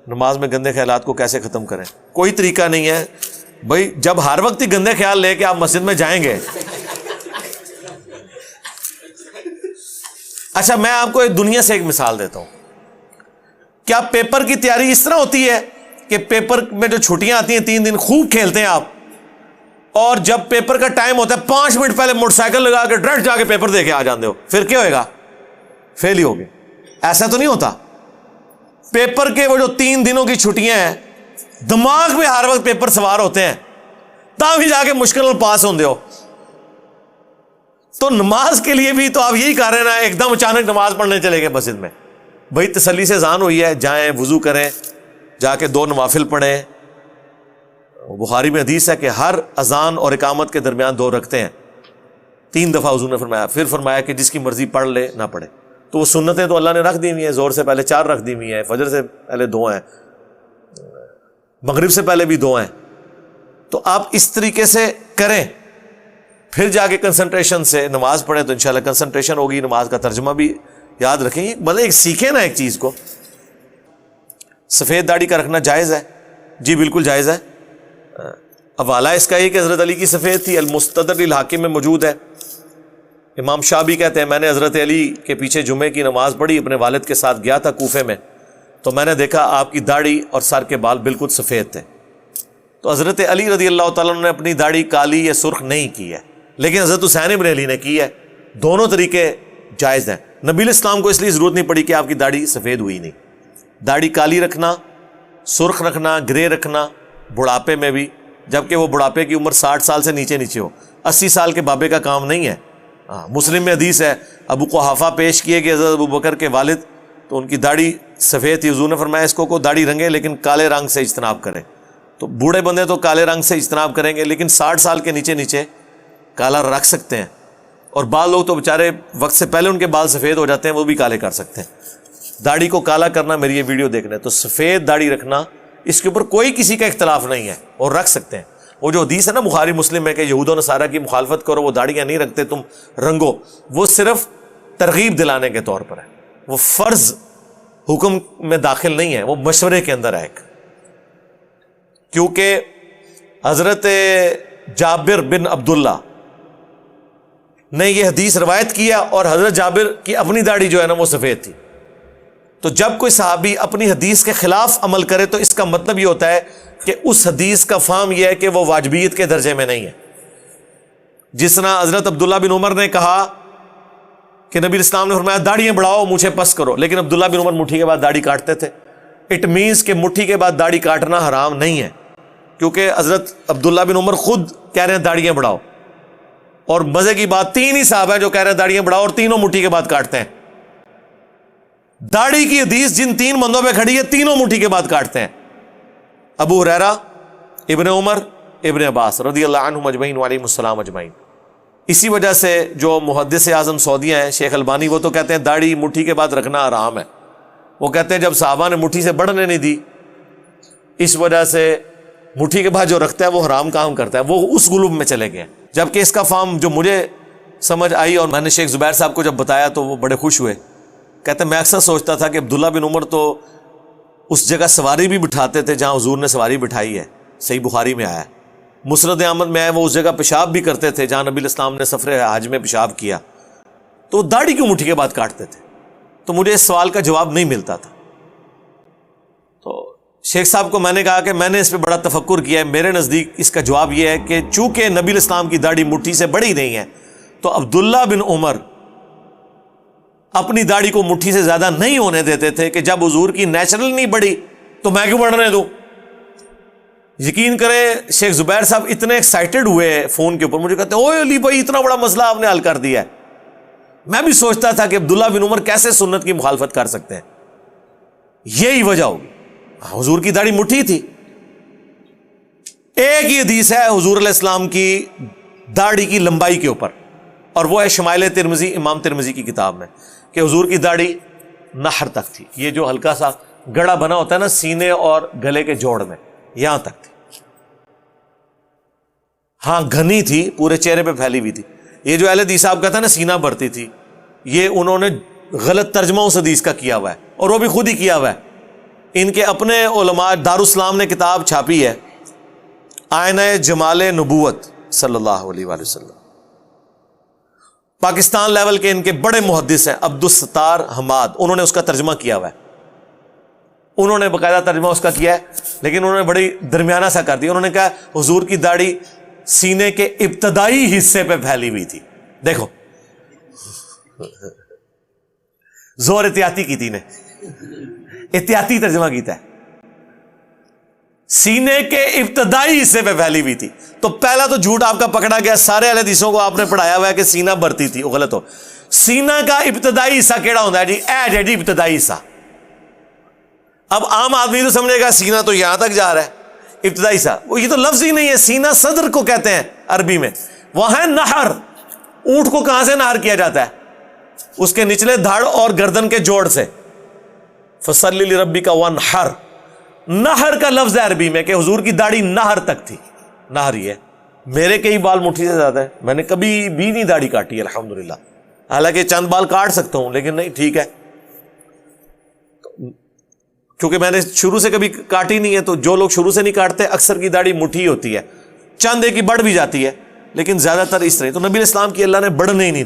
نماز میں گندے خیالات کو کیسے ختم کریں؟ کوئی طریقہ نہیں ہے بھائی، جب ہر وقت ہی گندے خیال لے کے آپ مسجد میں جائیں گے. اچھا میں آپ کو ایک دنیا سے ایک مثال دیتا ہوں. کیا پیپر کی تیاری اس طرح ہوتی ہے کہ پیپر میں جو چھٹیاں آتی ہیں 3 دن خوب کھیلتے ہیں آپ، اور جب پیپر کا ٹائم ہوتا ہے 5 منٹ پہلے موٹر سائیکل لگا کے ڈائریکٹ جا کے پیپر دے کے آ جاتے ہو، پھر کیا ہوئے گا؟ فیل ہی ہوگے. ایسا تو نہیں ہوتا. پیپر کے وہ جو 3 دنوں کی چھٹیاں ہیں، دماغ میں ہر وقت پیپر سوار ہوتے ہیں، تاکہ جا کے مشکل پاس ہوندے ہو. تو نماز کے لیے بھی تو آپ یہی کر رہے ہیں نا، ایک دم اچانک نماز پڑھنے چلے گئے مسجد میں. بھائی تسلی سے اذان ہوئی ہے، جائیں وضو کریں، جا کے 2 نوافل پڑھیں. بخاری میں حدیث ہے کہ ہر اذان اور اقامت کے درمیان 2 رکھتے ہیں. 3 دفعہ حضور نے فرمایا. پھر فرمایا کہ جس کی مرضی پڑھ لے نہ پڑھے. تو وہ سنتیں تو اللہ نے رکھ دی ہوئی ہیں، زور سے پہلے 4 رکھ دی ہوئی ہیں، فجر سے پہلے 2 ہیں، مغرب سے پہلے بھی 2 ہیں. تو آپ اس طریقے سے کریں، پھر جا کے کنسنٹریشن سے نماز پڑھیں تو انشاءاللہ کنسنٹریشن ہوگی. نماز کا ترجمہ بھی یاد رکھیں. مطلب ایک سیکھیں نا ایک چیز کو. سفید داڑھی کا رکھنا جائز ہے؟ جی بالکل جائز ہے. حوالہ اس کا یہ کہ حضرت علی کی سفید تھی، المستدرک للحاکم میں موجود ہے. امام شابی کہتے ہیں میں نے حضرت علی کے پیچھے جمعے کی نماز پڑھی، اپنے والد کے ساتھ گیا تھا کوفے میں، تو میں نے دیکھا آپ کی داڑھی اور سر کے بال بالکل سفید تھے. تو حضرت علی رضی اللہ تعالیٰ عنہ نے اپنی داڑھی کالی یا سرخ نہیں کی ہے، لیکن حضرت حسین ابن علی نے کی ہے. دونوں طریقے جائز ہیں. نبی علیہ السلام کو اس لیے ضرورت نہیں پڑی کہ آپ کی داڑھی سفید ہوئی نہیں. داڑھی کالی رکھنا، سرخ رکھنا، گرے رکھنا بڑھاپے میں بھی، جبکہ وہ بڑھاپے کی عمر 60 سال سے نیچے ہو. 80 سال کے بابے کا کام نہیں ہے. مسلم میں حدیث ہے، ابو قحافہ پیش کیے کہ حضرت ابو بکر کے والد تو ان کی داڑھی سفید تھی. حضور نے فرمایا اس کو داڑھی رنگے لیکن کالے رنگ سے اجتناب کرے. تو بوڑھے بندے تو کالے رنگ سے اجتناب کریں گے، لیکن 60 سال کے نیچے کالا رکھ سکتے ہیں. اور بعض لوگ تو بیچارے وقت سے پہلے ان کے بال سفید ہو جاتے ہیں، وہ بھی کالے کر سکتے ہیں. داڑھی کو کالا کرنا میری یہ ویڈیو دیکھنا ہے تو سفید داڑھی رکھنا، اس کے اوپر کوئی کسی کا اختلاف نہیں ہے اور رکھ سکتے ہیں. وہ جو حدیث ہے نا بخاری مسلم میں کہ یہود و نصارہ کی مخالفت کرو، وہ داڑیاں نہیں رکھتے تم رنگو، وہ صرف ترغیب دلانے کے طور پر ہے. وہ فرض حکم میں داخل نہیں ہے، وہ مشورے کے اندر ہے ایک. کیونکہ حضرت جابر بن عبداللہ نے یہ حدیث روایت کیا اور حضرت جابر کی اپنی داڑھی جو ہے نا وہ سفید تھی. تو جب کوئی صحابی اپنی حدیث کے خلاف عمل کرے تو اس کا مطلب یہ ہوتا ہے کہ اس حدیث کا فہم یہ ہے کہ وہ واجبیت کے درجے میں نہیں ہے. جس طرح حضرت عبداللہ بن عمر نے کہا کہ نبی اسلام نے فرمایا داڑیاں بڑھاؤ مونچھیں پس کرو، لیکن عبداللہ بن عمر مٹھی کے بعد داڑھی کاٹتے تھے. اٹ مینس کہ مٹھی کے بعد داڑھی کاٹنا حرام نہیں ہے، کیونکہ حضرت عبداللہ بن عمر خود کہہ رہے ہیں داڑیاں بڑھاؤ. اور مزے کی بات 3 ہی صحابہ ہیں جو کہہ رہے ہیں داڑیاں بڑھاؤ اور تینوں مٹھی کے بعد کاٹتے ہیں. داڑھی کی حدیث جن 3 بندوں پہ کھڑی ہے تینوں مٹھی کے بعد کاٹتے ہیں، ابو ہریرہ، ابن عمر، ابن عباس رضی اللہ عنہم اجمعین وعلیہم السلام اجمعین. اسی وجہ سے جو محدث اعظم سعودیہ ہیں شیخ البانی، وہ تو کہتے ہیں داڑھی مٹھی کے بعد رکھنا حرام ہے. وہ کہتے ہیں جب صحابہ نے مٹھی سے بڑھنے نہیں دی، اس وجہ سے مٹھی کے بعد جو رکھتا ہے وہ حرام کام کرتا ہے، وہ اس گلوب میں چلے گئے. جبکہ اس کا فہم جو مجھے سمجھ آئی اور میں نے شیخ زبیر صاحب کو جب بتایا تو وہ بڑے خوش ہوئے. کہتے ہیں میں اکثر سوچتا تھا کہ عبداللہ بن عمر تو اس جگہ سواری بھی بٹھاتے تھے جہاں حضور نے سواری بٹھائی ہے، صحیح بخاری میں آیا ہے. مسند احمد میں آیا وہ اس جگہ پیشاب بھی کرتے تھے جہاں نبی الاسلام نے سفر حج میں پیشاب کیا. تو داڑھی کیوں مٹھی کے بعد کاٹتے تھے؟ تو مجھے اس سوال کا جواب نہیں ملتا تھا. تو شیخ صاحب کو میں نے کہا کہ میں نے اس پہ بڑا تفکر کیا ہے، میرے نزدیک اس کا جواب یہ ہے کہ چونکہ نبی الاسلام کی داڑھی مٹھی سے بڑی نہیں ہے تو عبداللہ بن عمر اپنی داڑھی کو مٹھی سے زیادہ نہیں ہونے دیتے تھے کہ جب حضور کی نیچرل نہیں بڑھی تو میں کیوں بڑھنے دوں. یقین کریں شیخ زبیر صاحب اتنے ایکسائٹڈ ہوئے فون کے اوپر، مجھے کہتے ہیں اوے علی بھائی اتنا بڑا مسئلہ آپ نے حل کر دیا ہے. میں بھی سوچتا تھا کہ عبداللہ بن عمر کیسے سنت کی مخالفت کر سکتے ہیں. یہی وجہ ہوگی، حضور کی داڑھی مٹھی تھی. ایک ہی حدیث ہے حضور علیہ السلام کی داڑھی کی لمبائی کے اوپر، اور وہ ہے شمائل ترمذی، امام ترمذی کی کتاب میں، کہ حضور کی داڑھی نحر تک تھی. یہ جو ہلکا سا گڑا بنا ہوتا ہے نا سینے اور گلے کے جوڑ میں، یہاں تک تھی. ہاں گھنی تھی، پورے چہرے پہ پھیلی ہوئی تھی. یہ جو اہل حدیث صاحب کا تھا نا سینہ بھرتی تھی، یہ انہوں نے غلط ترجمہ اس حدیث کا کیا ہوا ہے، اور وہ بھی خود ہی کیا ہوا ہے. ان کے اپنے علماء دارالاسلام نے کتاب چھاپی ہے آئینہ جمال نبوت صلی اللہ علیہ وآلہ وسلم. پاکستان لیول کے ان کے بڑے محدث ہیں عبدالستار حماد, انہوں نے اس کا ترجمہ کیا ہوا ہے, انہوں نے باقاعدہ ترجمہ اس کا کیا ہے, لیکن انہوں نے بڑی درمیانہ سا کر دیا. انہوں نے کہا حضور کی داڑھی سینے کے ابتدائی حصے پہ پھیلی ہوئی تھی. دیکھو زور احتیاطی کی تھی نے, احتیاطی ترجمہ کیتا ہے, سینے کے ابتدائی حصے پہ پھیلی ہوئی تھی. تو پہلا تو جھوٹ آپ کا پکڑا گیا, سارے اہل حدیثوں کو آپ نے پڑھایا ہوا ہے کہ سینہ بھرتی تھی, وہ غلط ہو. سینہ کا ابتدائی حصہ کیڑا ہوتا ہے جی؟ ایج ہے جی ابتدائی حصہ. اب عام آدمی تو سمجھے گا سینہ تو یہاں تک جا رہا ہے, ابتدائی حصہ, وہ یہ تو لفظ ہی نہیں ہے. سینہ صدر کو کہتے ہیں عربی میں, وہ ہے نہر. اونٹ کو کہاں سے نہر کیا جاتا ہے؟ اس کے نچلے دھڑ اور گردن کے جوڑ سے. فصلی لربک وانحر, نہر کا لفظ ہے عربی میں کہ حضور کی داڑھی نہر تک تھی. نہر ہی ہے. میرے کئی بال مٹھی سے زیادہ ہے, میں نے کبھی بھی نہیں داڑھی کاٹی الحمدللہ, حالانکہ چند بال کاٹ سکتا ہوں لیکن نہیں, ٹھیک ہے, کیونکہ میں نے شروع سے کبھی کاٹی نہیں ہے. تو جو لوگ شروع سے نہیں کاٹتے اکثر کی داڑھی مٹھی ہوتی ہے, چند ایک کی بڑھ بھی جاتی ہے, لیکن زیادہ تر اس طرح. تو نبی علیہ السلام کی اللہ نے بڑھنے ہی نہیں